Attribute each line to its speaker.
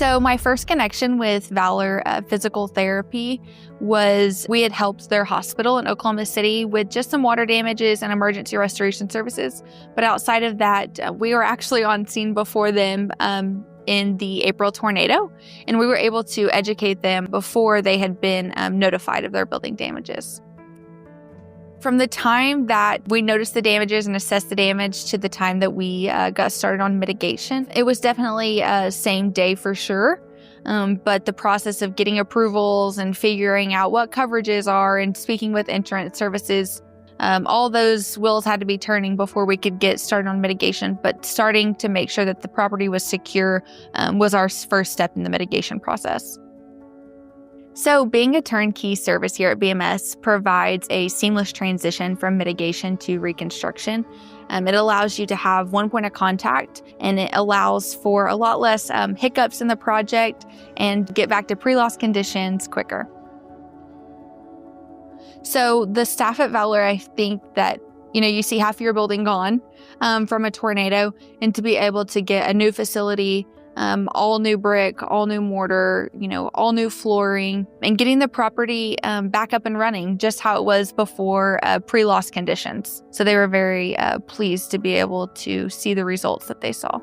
Speaker 1: So my first connection with Valor Physical Therapy was we had helped their hospital in Oklahoma City with just some water damages and emergency restoration services. But outside of that, we were actually on scene before them in the April tornado, and we were able to educate them before they had been notified of their building damages. From the time that we noticed the damages and assessed the damage to the time that we got started on mitigation, it was definitely same day for sure. But the process of getting approvals and figuring out what coverages are and speaking with insurance services, all those wheels had to be turning before we could get started on mitigation. But starting to make sure that the property was secure was our first step in the mitigation process. So being a turnkey service here at BMS provides a seamless transition from mitigation to reconstruction. It allows you to have one point of contact, and it allows for a lot less hiccups in the project and get back to pre-loss conditions quicker. So the staff at Valor, I think that, you see half your building gone from a tornado, and to be able to get a new facility, all new brick, all new mortar, all new flooring, and getting the property back up and running just how it was before pre-loss conditions. So they were very pleased to be able to see the results that they saw.